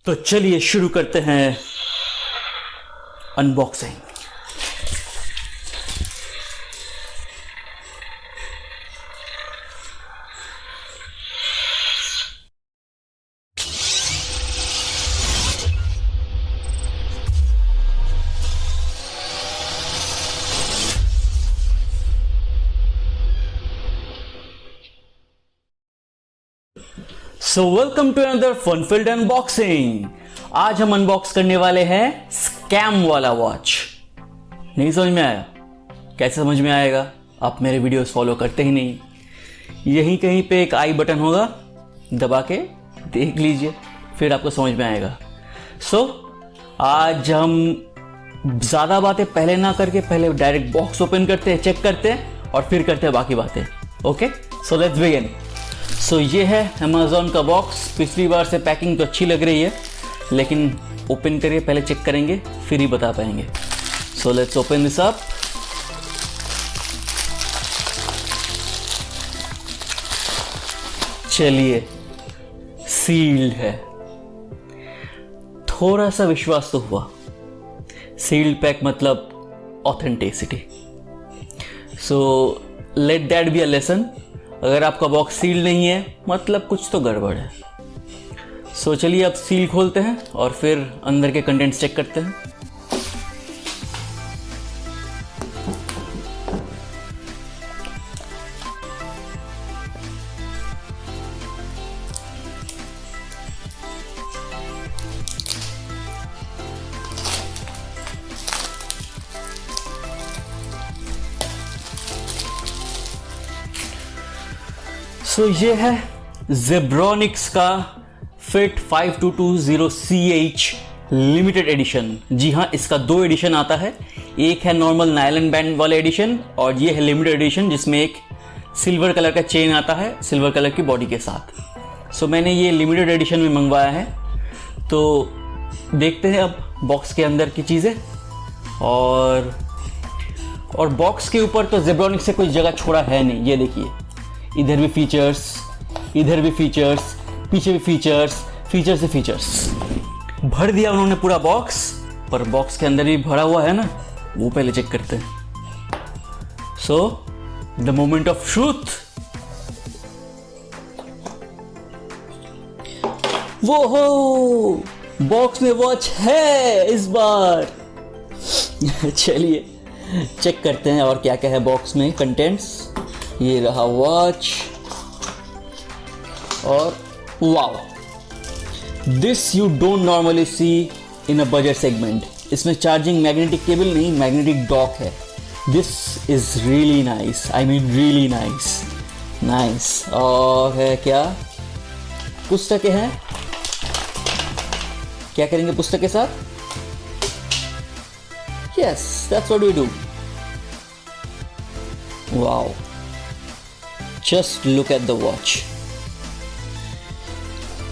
तो चलिए शुरू करते हैं unboxing. So welcome to another fun filled unboxing. आज हम अनबॉक्स करने वाले हैं स्कैम वाला वॉच। नहीं समझ में आया? कैसे समझ में आएगा? आप मेरे वीडियोस फॉलो करते ही नहीं। यहीं कहीं पे एक आई बटन होगा, दबा के देख लीजिए, फिर आपको समझ में आएगा। सो आज हम ज़्यादा बातें पहले ना करके पहले डायरेक्ट बॉक्स ओपन करते हैं, चेक करते हैं और फिर करते हैं बाकी बातें। Okay, so let's begin. So ये है अमेज़ॉन का बॉक्स। पिछली बार से पैकिंग तो अच्छी लग रही है, लेकिन ओपन करिए, पहले चेक करेंगे फिर ही बता पाएंगे। So let's open this up. चलिए, सील्ड है। थोड़ा सा विश्वास तो हुआ। सील्ड पैक मतलब authenticity. So let that be a lesson. अगर आपका बॉक्स सील नहीं है मतलब कुछ तो गड़बड़ है। सो चलिए अब सील खोलते हैं और फिर अंदर के कंटेंट्स चेक करते हैं। सो ये है जेब्रॉनिक्स का फिट 5220CH लिमिटेड एडिशन। जी हाँ, इसका दो एडिशन आता है। एक है नॉर्मल नायलॉन बैंड वाला एडिशन और ये है लिमिटेड एडिशन जिसमें एक सिल्वर कलर का चेन आता है सिल्वर कलर की बॉडी के साथ। सो मैंने ये लिमिटेड एडिशन में मंगवाया है। तो देखते हैं अब बॉक्स के अंदर की चीज़ें। और बॉक्स के ऊपर तो जेब्रॉनिक्स से कोई जगह छोड़ा है नहीं। ये देखिए, इधर भी फीचर्स, इधर भी फीचर्स, पीछे भी फीचर्स, फीचर्स से फीचर्स भर दिया उन्होंने पूरा बॉक्स। पर बॉक्स के अंदर भी भरा हुआ है ना, वो पहले चेक करते हैं। So the moment of truth. वो हो, बॉक्स में वॉच है इस बार। चलिए चेक करते हैं और क्या क्या है बॉक्स में कंटेंट्स। ये रहा वॉच और wow, this you don't normally see in a budget segment. इसमें चार्जिंग मैग्नेटिक केबल नहीं, मैग्नेटिक डॉक है। This is really nice, I mean really nice nice. और है क्या, पुस्तकें हैं। क्या करेंगे पुस्तक के साथ? Yes, that's what we do. Wow, just look at the watch.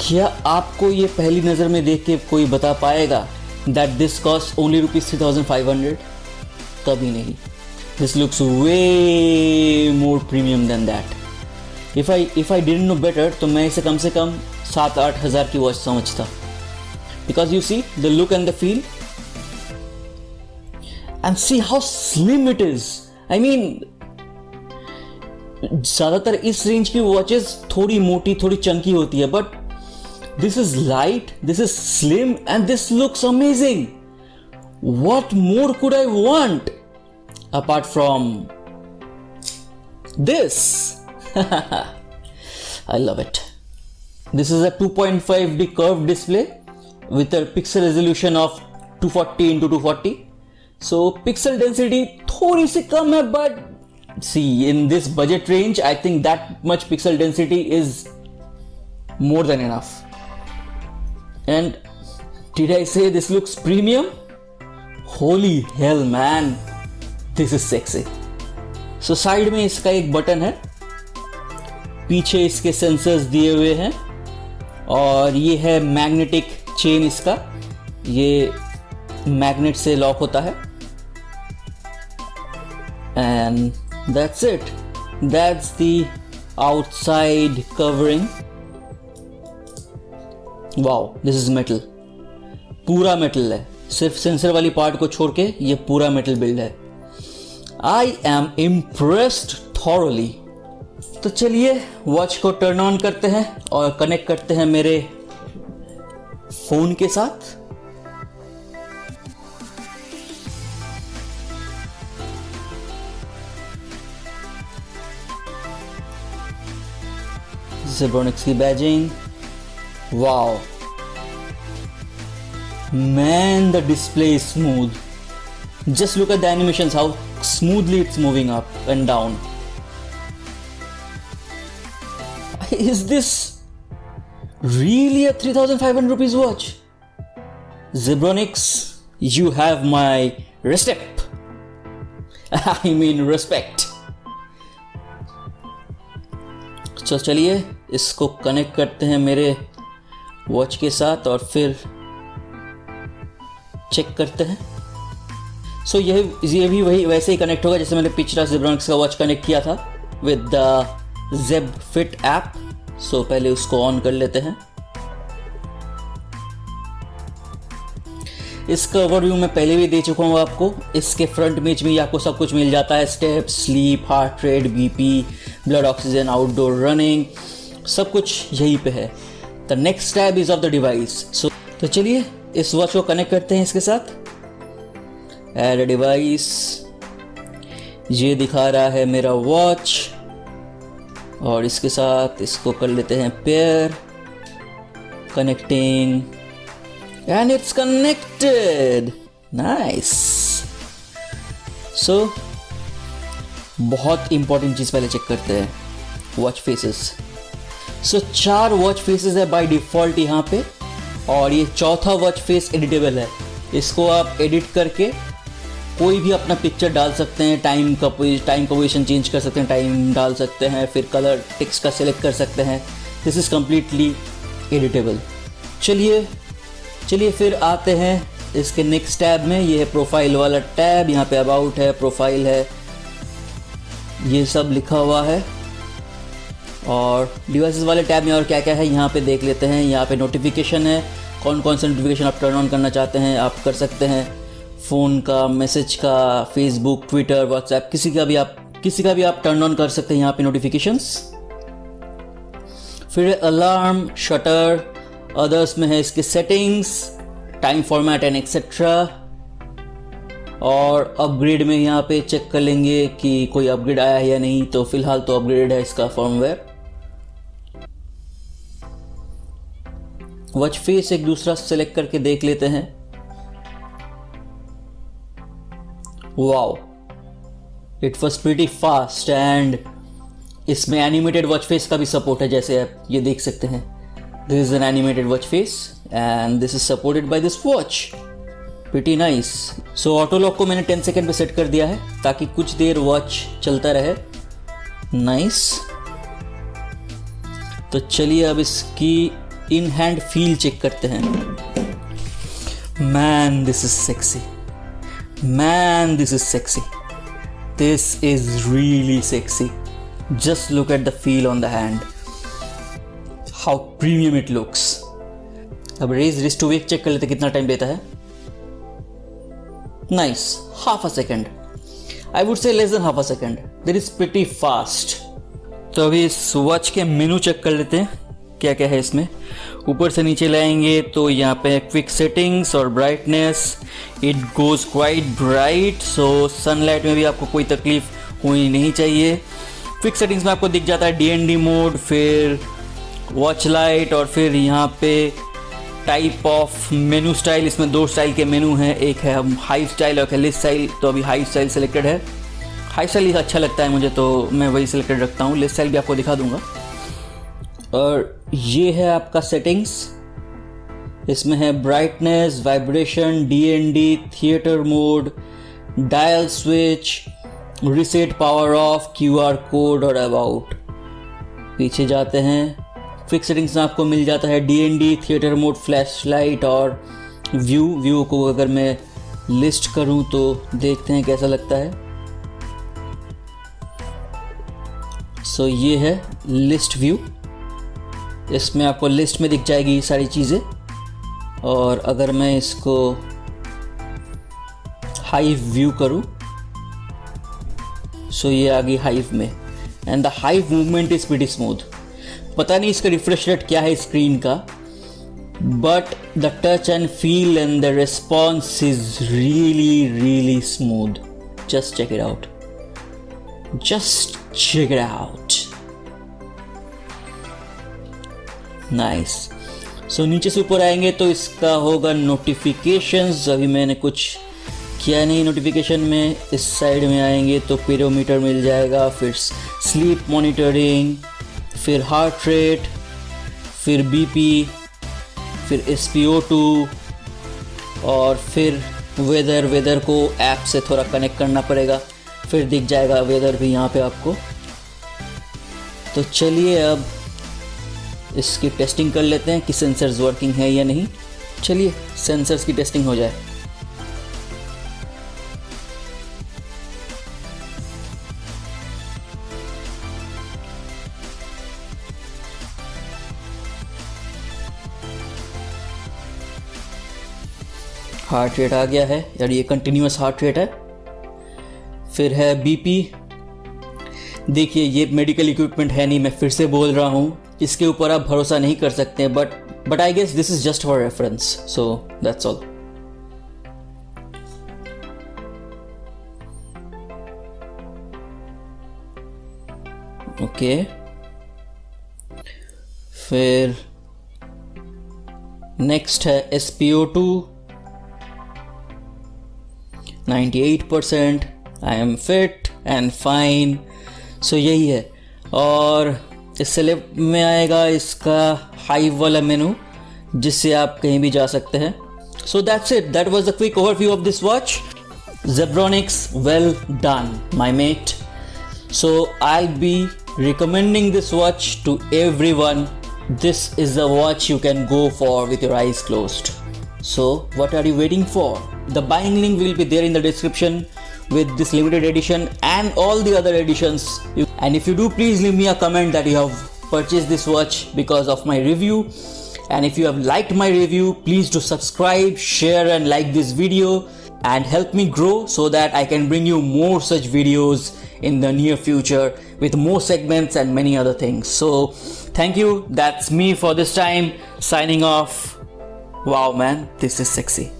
क्या आपको ये पहली नजर में देख के कोई बता पाएगा दैट दिस कॉस्ट ओनली ₹3,500? कभी नहीं। This looks way more premium than that. If I didn't know better तो मैं इसे कम से कम 7-8 हज़ार की वॉच समझता। Because you see the look and the feel and see how slim it is. I mean, ज्यादातर इस रेंज की वॉचेस थोड़ी मोटी थोड़ी चंकी होती है, but this is light, this is slim and this looks amazing. What more could I want apart from this? I love it. This is a 2.5D curved display with a pixel resolution of 240x240. So pixel density थोड़ी सी कम है, but see, in this budget range, I think that much pixel density is more than enough. And did I say this looks premium? Holy hell, man, this is sexy. So side में इसका एक button है, पीछे इसके sensors दिए हुए हैं और ये है मैग्नेटिक चेन। इसका ये मैग्नेट से लॉक होता है। And that's it. That's the outside covering. Wow, this is metal. पूरा मेटल है, सिर्फ सेंसर वाली पार्ट को छोड़ के ये पूरा मेटल बिल्ड है। I am impressed thoroughly. तो चलिए वॉच को टर्न ऑन करते हैं और कनेक्ट करते हैं मेरे फोन के साथ। Zebronics की badging, wow man, the display is smooth. Just look at the animations, how smoothly it's moving up and down. Is this really a 3,500 rupees watch? Zebronics, you have my respect. I mean respect. तो चलिए इसको connect करते हैं मेरे watch के साथ और फिर चेक करते हैं। सो ये भी वही वैसे ही कनेक्ट होगा जैसे मैंने पिछला Zebronics का वॉच कनेक्ट किया था with the Zeb Fit app. So पहले उसको ऑन कर लेते हैं। इसका ओवरव्यू मैं पहले भी दे चुका हूँ आपको। इसके फ्रंट पेज में आपको सब कुछ मिल जाता है, step, sleep, heart rate, BP, blood oxygen, outdoor running, सब कुछ यहीं पे है। The next tab is of the device. So तो चलिए इस वॉच को कनेक्ट करते हैं इसके साथ। ऐड अ डिवाइस, ये दिखा रहा है मेरा वॉच और इसके साथ इसको कर लेते हैं pair, connecting and it's connected. Nice. So बहुत इंपॉर्टेंट चीज पहले चेक करते हैं, watch faces. So 4 watch faces है बाय डिफॉल्ट यहाँ पे और ये चौथा वॉच फेस एडिटेबल है। इसको आप एडिट करके कोई भी अपना पिक्चर डाल सकते हैं, टाइम का पोजीशन चेंज कर सकते हैं, टाइम डाल सकते हैं, फिर कलर टेक्स्ट का सिलेक्ट कर सकते हैं। This is completely editable. चलिए फिर आते हैं इसके नेक्स्ट टैब में। ये है प्रोफाइल वाला टैब। यहाँ पे अबाउट है, प्रोफाइल है, ये सब लिखा हुआ है। और डिवाइसेस वाले टैब में और क्या क्या है यहाँ पे देख लेते हैं। यहाँ पे नोटिफिकेशन है, कौन कौन सा नोटिफिकेशन आप टर्न ऑन करना चाहते हैं आप कर सकते हैं। फ़ोन का, मैसेज का, फेसबुक, ट्विटर, व्हाट्सएप, किसी का भी आप टर्न ऑन कर सकते हैं यहाँ पे नोटिफिकेशंस। फिर अलार्म, शटर, अदर्स में है इसके settings, time format and etcetera. और अपग्रेड में यहाँ पे चेक कर लेंगे कि कोई अपग्रेड आया है या नहीं। तो फिलहाल तो अपग्रेड है इसका फर्मवेयर। वॉच फेस एक दूसरा सेलेक्ट करके देख लेते हैं। Wow, it was pretty fast and इसमें एनिमेटेड वॉच फेस का भी सपोर्ट है, जैसे आप ये देख सकते हैं। This is an animated watch face and this is supported by this watch. Pretty nice. So auto lock को मैंने 10 सेकेंड पे सेट कर दिया है ताकि कुछ देर वॉच चलता रहे। नाइस। तो चलिए अब इसकी इन हैंड फील चेक करते हैं। Man this is sexy, man this is sexy, this is really sexy. Just look at the feel on the hand, how premium it looks. अब raise wrist to wake check कर लेते कितना time लेता है। Nice, half a second, I would say less than half a second. That is pretty fast. तो अभी इस watch के मेनू चेक कर लेते हैं क्या क्या है इसमें। ऊपर से नीचे लाएंगे तो यहाँ पे क्विक सेटिंग्स और brightness, it goes quite bright, so sunlight में भी आपको कोई तकलीफ होनी नहीं चाहिए। क्विक सेटिंग्स में आपको दिख जाता है DND मोड, फिर वॉच लाइट और फिर यहाँ पे टाइप ऑफ मेनू स्टाइल। इसमें 2 स्टाइल के मेनू हैं, एक है हाई स्टाइल और लेस स्टाइल। तो अभी हाई स्टाइल सेलेक्टेड है। हाई स्टाइल अच्छा लगता है मुझे तो मैं वही सिलेक्टेड रखता हूँ। लेस स्टाइल भी आपको दिखा दूंगा। और ये है आपका सेटिंग्स। इसमें है brightness, vibration, DND, theatre mode, dial switch, reset power of, QR code और अबाउट। पीछे जाते हैं, क्विक सेटिंग्स में आपको मिल जाता है DND, theatre mode, flash light और व्यू को अगर मैं लिस्ट करूं तो देखते हैं कैसा लगता है। सो ये है लिस्ट व्यू। इसमें आपको लिस्ट में दिख जाएगी सारी चीज़ें। और अगर मैं इसको हाइव व्यू करूं, सो ये आ गई हाइव में, and the hive movement is pretty smooth. पता नहीं इसका रिफ्रेश रेट क्या है स्क्रीन का, but the touch and feel and the response is really smooth. Just check it out, just check it out, nice. So नीचे से ऊपर आएंगे तो इसका होगा नोटिफिकेशंस। अभी मैंने कुछ किया नहीं नोटिफिकेशन में। इस साइड में आएंगे तो पीरोमीटर मिल जाएगा, फिर स्लीप मॉनिटरिंग, फिर हार्ट रेट, फिर बीपी, फिर SpO2, और फिर वेदर को ऐप से थोड़ा कनेक्ट करना पड़ेगा, फिर दिख जाएगा वेदर भी यहाँ पे आपको। तो चलिए अब इसकी टेस्टिंग कर लेते हैं कि सेंसर्स वर्किंग है या नहीं। चलिए सेंसर्स की टेस्टिंग हो जाए। हार्ट रेट आ गया है, यार ये कंटिन्यूअस हार्ट रेट है। फिर है बीपी। देखिए ये मेडिकल इक्विपमेंट है नहीं, मैं फिर से बोल रहा हूँ, इसके ऊपर आप भरोसा नहीं कर सकते, but I guess this is just for reference, so that's all. Okay, फिर नेक्स्ट है SpO2 98%। I am fit and fine. So यही है। और इससे लेफ्ट में आएगा इसका हाइव वाला मेनू, जिससे आप कहीं भी जा सकते हैं। So that's it, that was the quick overview of this watch. Zebronics, well done my mate. So I'll be recommending this watch to everyone. This is the watch you can go for with your eyes closed. So what are you waiting for? The buying link will be there in the description with this limited edition and all the other editions. And if you do, please leave me a comment that you have purchased this watch because of my review. And if you have liked my review, please do subscribe, share and like this video and help me grow so that I can bring you more such videos in the near future with more segments and many other things. So thank you. That's me for this time. Signing off. Wow man, this is sexy.